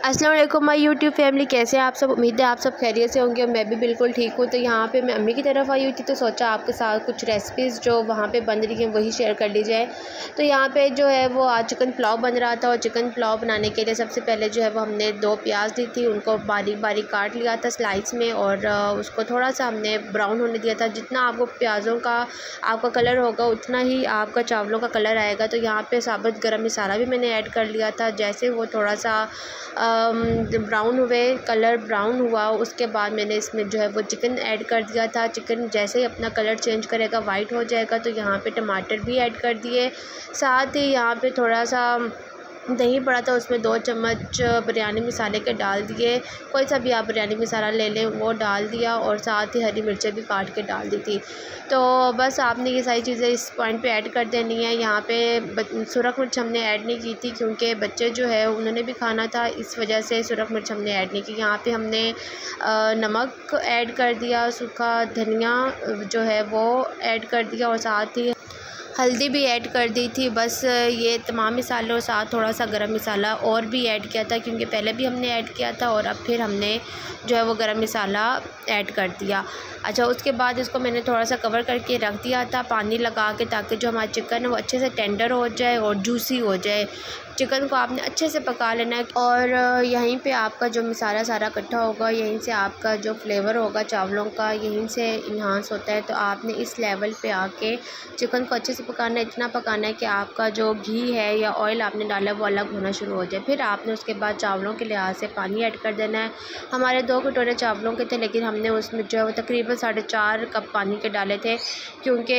अस्सलाम वालेकुम my YouTube family, कैसे हैं आप सब। उम्मीद है आप सब खैरियत से होंगे। मैं भी बिल्कुल ठीक हूँ। तो यहाँ पे मैं अम्मी की तरफ आई हुई थी, तो सोचा आपके साथ कुछ रेसिपीज़ जो वहाँ पे बन रही हैं वही शेयर कर ली जाए। तो यहाँ पे जो है वो आज चिकन पुलाव बन रहा था, और चिकन पुलाव बनाने के लिए सबसे पहले जो है वो हमने 2 प्याज ली थी, उनको बारीक बारीक काट लिया था स्लाइस में, और उसको थोड़ा सा हमने ब्राउन होने दिया था। जितना आपको प्याज़ों का आपका कलर होगा उतना ही आपका चावलों का कलर आएगा। तो यहाँ पे साबुत गरम मसाला भी मैंने ऐड कर लिया था। जैसे वो थोड़ा सा ब्राउन हुए, कलर ब्राउन हुआ, उसके बाद मैंने इसमें जो है वो चिकन ऐड कर दिया था। चिकन जैसे ही अपना कलर चेंज करेगा, वाइट हो जाएगा, तो यहाँ पे टमाटर भी ऐड कर दिए। साथ ही यहाँ पे थोड़ा सा दही पड़ा था, उसमें 2 चम्मच बिरयानी मसाले के डाल दिए। कोई सा भी आप बिरयानी मसाला ले लें, वो डाल दिया, और साथ ही हरी मिर्चें भी काट के डाल दी थी। तो बस आपने ये सारी चीज़ें इस पॉइंट पे ऐड कर देनी है। यहाँ पे सुरख मिर्च हमने ऐड नहीं की थी, क्योंकि बच्चे जो है उन्होंने भी खाना था, इस वजह से सुरख मिर्च हमने ऐड नहीं की। यहाँ पे हमने नमक ऐड कर दिया, सूखा धनिया जो है वो ऐड कर दिया, और साथ ही हल्दी भी ऐड कर दी थी। बस ये तमाम मसालों, साथ थोड़ा सा गरम मसाला और भी ऐड किया था, क्योंकि पहले भी हमने ऐड किया था, और अब फिर हमने जो है वो गरम मसाला ऐड कर दिया। अच्छा, उसके बाद इसको मैंने थोड़ा सा कवर करके रख दिया था पानी लगा के, ताकि जो हमारा चिकन है वो अच्छे से टेंडर हो जाए और जूसी हो जाए। चिकन को आपने अच्छे से पका लेना है, और यहीं पे आपका जो मसाला सारा इकट्ठा होगा, यहीं से आपका जो फ्लेवर होगा चावलों का यहीं से इन्हांस होता है। तो आपने इस लेवल पे आके चिकन को अच्छे से पकाना है, इतना पकाना है कि आपका जो घी है या ऑयल आपने डाला है वो अलग होना शुरू हो जाए। फिर आपने उसके बाद चावलों के लिहाज से पानी ऐड कर देना है। हमारे 2 कटोरे चावलों के थे, लेकिन हमने उसमें जो है वो तकरीबन 4.5 कप पानी के डाले थे, क्योंकि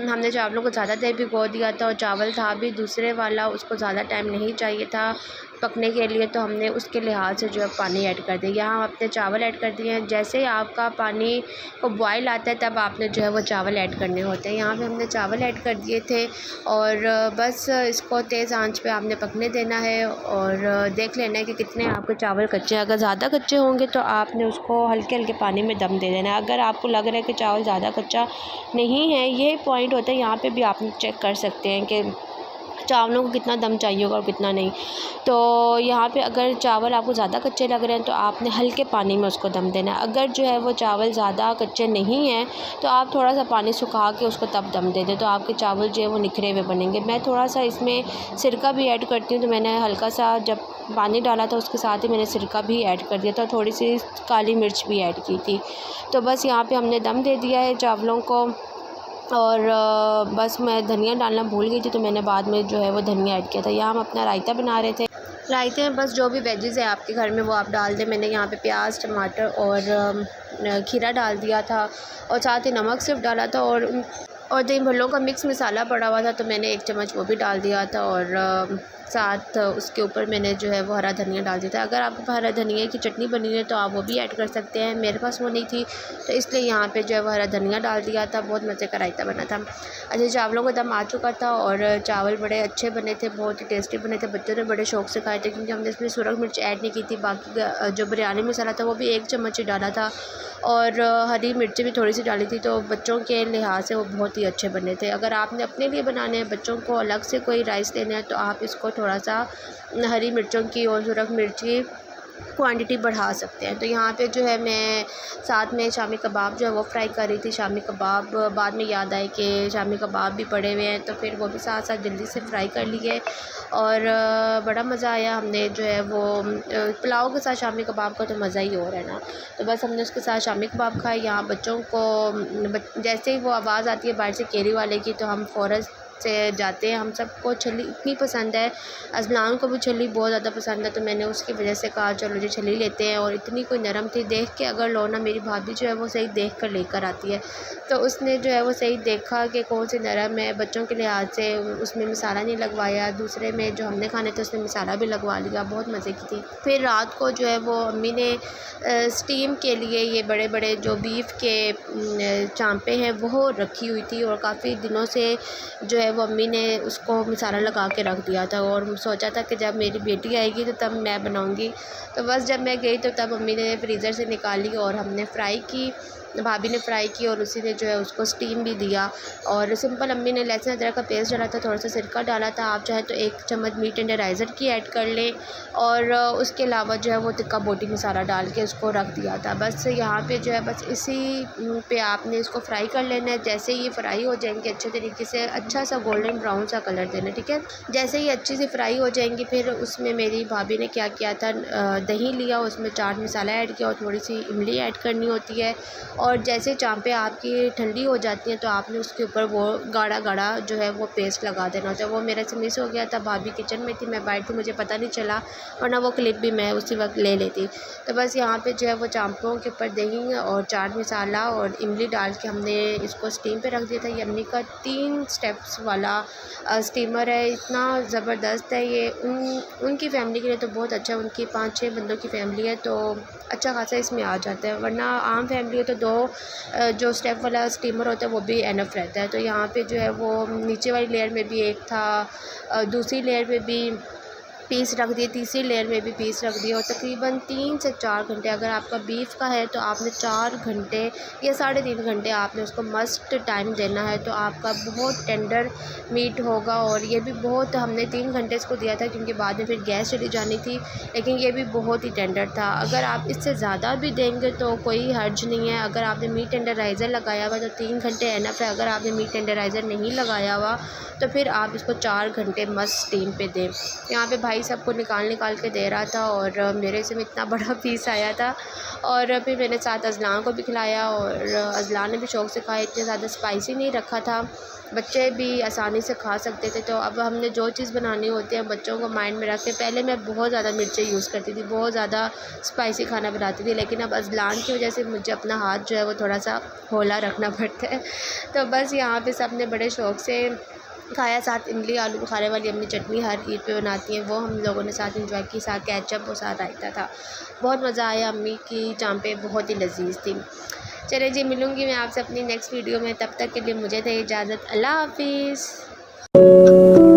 हमने चावलों को ज़्यादा देर भिगो दिया था, और चावल था भी दूसरे वाला, उसको ज़्यादा टाइम नहीं चाहिए था पकने के लिए, तो हमने उसके लिहाज से जो है पानी ऐड कर दिया। यहाँ हम अपने चावल ऐड कर दिए हैं। जैसे ही आपका पानी को बॉयल आता है, तब आपने जो है वो चावल ऐड करने होते हैं। यहाँ पे हमने चावल ऐड कर दिए थे, और बस इसको तेज़ आंच पे आपने पकने देना है, और देख लेना है कि कितने आपके चावल कच्चे हैं। अगर ज़्यादा कच्चे होंगे तो आपने उसको हल्के हल्के पानी में दम दे देना है। अगर आपको लग रहा है कि चावल ज़्यादा कच्चा नहीं है, ये पॉइंट होता है, यहाँ पे भी आप चेक कर सकते हैं कि चावलों को कितना दम चाहिए होगा और कितना नहीं। तो यहाँ पे अगर चावल आपको ज़्यादा कच्चे लग रहे हैं तो आपने हल्के पानी में उसको दम देना है। अगर जो है वो चावल ज़्यादा कच्चे नहीं हैं तो आप थोड़ा सा पानी सुखा के उसको तब दम दे दें, तो आपके चावल जो है वो निखरे हुए बनेंगे। मैं थोड़ा सा इसमें सिरका भी ऐड करती हूँ, तो मैंने हल्का सा जब पानी डाला था उसके साथ ही मैंने सिरका भी ऐड कर दिया था, थोड़ी सी काली मिर्च भी ऐड की थी। तो बस यहाँ पर हमने दम दे दिया है चावलों को, और बस मैं धनिया डालना भूल गई थी, तो मैंने बाद में जो है वो धनिया ऐड किया था। यहाँ हम अपना रायता बना रहे थे। रायते में बस जो भी वेजेस है आपके घर में वो आप डाल दें। मैंने यहाँ पे प्याज, टमाटर और खीरा डाल दिया था, और साथ ही नमक सिर्फ डाला था, और दही भल्लों का मिक्स मसाला पड़ा हुआ था, तो मैंने 1 चम्मच वो भी डाल दिया था, और साथ उसके ऊपर मैंने जो है वो हरा धनिया डाल दिया था। अगर आपको हरा धनिया की चटनी बनी है तो आप वो भी ऐड कर सकते हैं। मेरे पास वो नहीं थी, तो इसलिए यहाँ पे जो है वो हरा धनिया डाल दिया था। बहुत मज़े का रायता बना था। अच्छा, चावलों का दम आ चुका था, और चावल बड़े अच्छे बने थे, बहुत ही टेस्टी बने थे। बच्चों ने बड़े शौक से खाए थे, क्योंकि हमने इसमें सुरख मिर्च ऐड नहीं की थी। बाकी जो बिरयानी मसाला था वो भी 1 चम्मच ही डाला था, और हरी मिर्चें भी थोड़ी सी डाली थी, तो बच्चों के लिहाज से वो बहुत ही अच्छे बने थे। अगर आपने अपने लिए बनाने हैं, बच्चों को अलग से कोई राइस देना है, तो आप इसको थोड़ा सा हरी मिर्चों की और सुरख मिर्च की क्वांटिटी बढ़ा सकते हैं। तो यहाँ पे जो है मैं साथ में शामी कबाब जो है वो फ्राई कर रही थी। शामी कबाब बाद में याद आए कि शामी कबाब भी पड़े हुए हैं, तो फिर वो भी साथ साथ जल्दी से फ्राई कर लिए, और बड़ा मज़ा आया। हमने जो है वो पुलाव के साथ शामी कबाब का तो मज़ा ही और है ना। तो बस हमने उसके साथ शामी कबाब खाए। यहाँ बच्चों को जैसे ही वो आवाज़ आती है बाहर से केरी वाले की, तो हम फ़ौरन से जाते हैं। हम सबको छली इतनी पसंद है, अज़लान को भी छली बहुत ज़्यादा पसंद है, तो मैंने उसकी वजह से कहा चलो जी छली लेते हैं। और इतनी कोई नरम थी, देख के अगर लो ना, मेरी भाभी जो है वो सही देख कर लेकर आती है, तो उसने जो है वो सही देखा कि कौन सी नरम है। बच्चों के लिहाज से उसमें मसाला नहीं लगवाया, दूसरे में जो हमने खाने थे उसमें मसाला भी लगवा लिया, बहुत मज़े की थी। फिर रात को जो है वो अम्मी ने स्टीम के लिए ये बड़े बड़े जो बीफ के चांपे हैं वो रखी हुई थी, और काफ़ी दिनों से जो है वो अम्मी ने उसको मसाला लगा के रख दिया था, और सोचा था कि जब मेरी बेटी आएगी तो तब मैं बनाऊंगी। तो बस जब मैं गई तो तब अम्मी ने फ्रीज़र से निकाली और हमने फ्राई की, भाभी ने फ्राई की और उसी ने जो है उसको स्टीम भी दिया। और सिंपल अम्मी ने लहसुन अदरक का पेस्ट डाला था, थोड़ा सा सिरका डाला था। आप चाहे तो 1 चम्मच मीट टेंडराइज़र की ऐड कर लें और उसके अलावा जो है वो टिक्का बोटी मसाला डाल के उसको रख दिया था। बस यहाँ पे जो है बस इसी पे आपने इसको फ्राई कर लेना है। जैसे ये फ्राई हो जाएंगे अच्छे तरीके से, अच्छा सा गोल्डन ब्राउन सा कलर देना, ठीक है। जैसे ही अच्छी सी फ्राई हो जाएंगी फिर उसमें मेरी भाभी ने क्या किया था, दही लिया, उसमें चाट मसाला ऐड किया और थोड़ी सी इमली ऐड करनी होती है। और जैसे चाँपें आपकी ठंडी हो जाती हैं तो आपने उसके ऊपर वो गाढ़ा गाढ़ा जो है वो पेस्ट लगा देना होता है। वो मेरे से मिस हो गया था, भाभी किचन में थी, मैं बाहर थी, मुझे पता नहीं चला, वरना वो क्लिप भी मैं उसी वक्त ले लेती। तो बस यहाँ पे जो है वो चाँपों के ऊपर दही और चाट मसाला और इमली डाल के हमने इसको स्टीम पे रख दिया था। ये अम्मी का 3 स्टेप्स वाला स्टीमर है, इतना ज़बरदस्त है ये। उनकी फ़ैमिली के लिए तो बहुत अच्छा है, उनकी 5-6 बंदों की फ़ैमिली है तो अच्छा खासा इसमें आ जाता है, वरना आम फैमिली हो तो 2 जो स्टेप वाला स्टीमर होता है वो भी एनफ रहता है। तो यहाँ पे जो है वो नीचे वाली लेयर में भी एक था, दूसरी लेयर में भी पीस रख दिए, तीसरी लेयर में भी पीस रख दिए और तकरीबन 3 से 4 घंटे, अगर आपका बीफ का है तो आपने 4 घंटे या 3.5 घंटे आपने उसको मस्ट टाइम देना है। तो आपका बहुत टेंडर मीट होगा। और ये भी बहुत, हमने 3 घंटे इसको दिया था क्योंकि बाद में फिर गैस चली जानी थी, लेकिन ये भी बहुत ही टेंडर था। अगर आप इससे ज़्यादा भी देंगे तो कोई हर्ज नहीं है। अगर आपने मीट टेंडराइज़र लगाया हुआ तो 3 घंटे एनफ है। अगर आपने मीट टेंडराइज़र नहीं लगाया हुआ तो फिर आप इसको 4 घंटे मस्ट स्टीम पे दें। यहाँ पे भाई सबको निकाल के दे रहा था और मेरे से में इतना बड़ा पीस आया था। और फिर मैंने साथ अज़लान को भी खिलाया और अज़लान ने भी शौक़ से खाया। इतने ज़्यादा स्पाइसी नहीं रखा था, बच्चे भी आसानी से खा सकते थे। तो अब हमने जो चीज़ बनानी होती है बच्चों को माइंड में रख के, पहले मैं बहुत ज़्यादा मिर्चें यूज़ करती थी, बहुत ज़्यादा स्पाइसी खाना बनाती थी, लेकिन अब अज़लान की वजह से मुझे अपना हाथ जो है वो थोड़ा सा हौला रखना पड़ता है। तो बस यहाँ पे सब ने बड़े शौक़ से खाया। साथ इमली आलू बुखारे वाली अपनी चटनी हर ईद पे बनाती हैं, वो हम लोगों ने साथ एंजॉय की, साथ केचप और साथ रायता था। बहुत मज़ा आया, अम्मी की चाँपें बहुत ही लजीज थी। चलिए जी, मिलूँगी मैं आपसे अपनी नेक्स्ट वीडियो में, तब तक के लिए मुझे दे इजाज़त। अल्लाह हाफ़िज़।